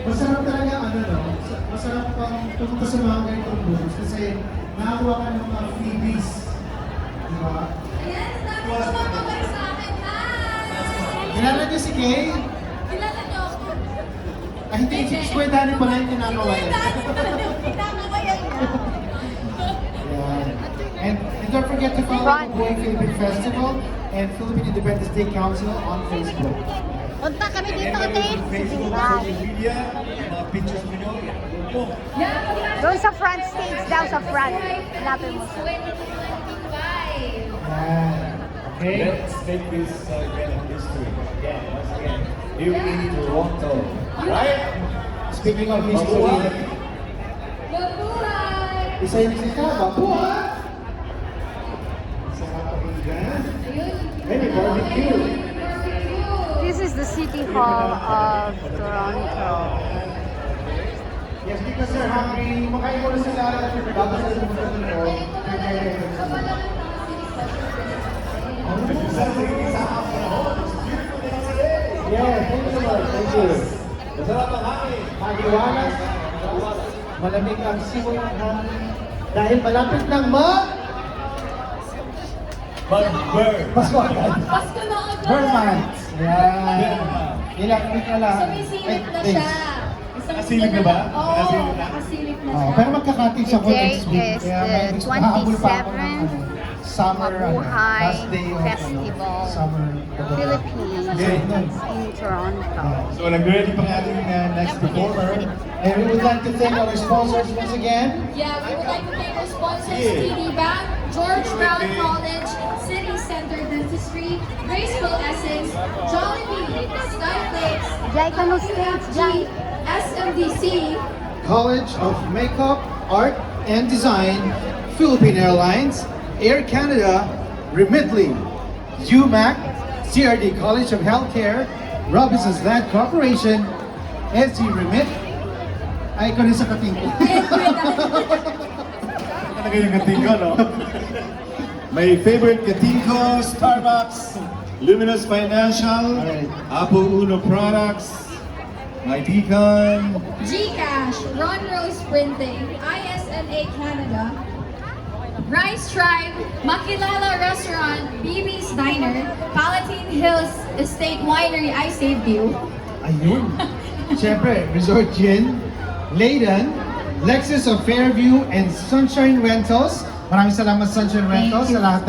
Masarap talaga, ano no? Masarap pang pumunta sa mga ganitong booths kasi nakakuha ka ng mga freebies. Diba? Ayan, dami tumatagal sa akin. Hi! Kilala niyo si Kay? Kilala niyo ako. Ah, hindi, si Kuya Danny pala yung kinagawa yan. Pinakabayan ko. Yeah. And don't forget to follow the Boy Philippine Festival and Philippine Independence Day Council on Facebook. Punta kami dito ulit. Facebook, social media, mga pictures mo nyo, yan. Doon sa front stage daw sa front. Hanapin mo siya. 2025. Okay. Let's make this again history. Again, once again, here in Toronto. Right? Speaking of history, Mabuhay! isa yung isa, babuha! Sarap pakinggan. Hey, may barbecue. This is the City Hall of Toronto. Yes, because they're hungry. Makain muna sila bago sila pumunta dito. Yeah, thank you so much. Thank you. Masarap ang hangin. Magiwalas. Malamig ang simoy ng hangin. Dahil malapit ng Mag-burn. Pasko agad. Pasko na agad. Burman. Yan. Ilang week na lang. Sumisilip na 8 siya. days. Isang Nakasilip na ba? Oo, Nakasilip na? nakasilip na Oh, siya. pero magkakating siya for Today next week. is Kaya the may gusto hahabol pa ako ng 27th summer, Mabuhay last day of Festival, summer. Philippines in Toronto. So, nag-ready pa nga ating next performer. And we would like to thank our sponsors once again. Yeah, we would like to thank our sponsors, Yeah. TD Bank, George Brown College, City Center Dentistry, Graceful Essence, Jollibee, Skyflakes, Jai ka no stage, Jai. SMDC, College of Makeup, Art and Design, Philippine Airlines, Air Canada, Remitly, UMAC, CRD College of Healthcare, Robinson's Land Corporation, SG Remit, ay ko rin sa kating ko. Talaga yung katingko, no? My favorite katingko, Starbucks, Luminous Financial, Alright. Apple Uno Products, My Beacon, Gcash, Ron Rose Printing, ISNA Canada, Rice Tribe, Makilala Restaurant, BB's Diner, Palatine Hills Estate Winery, I Saved You. Ayun. Siyempre, Resort Gin, Layden, Lexus of Fairview, and Sunshine Rentals. Maraming salamat Sunshine Rentals sa lahat ng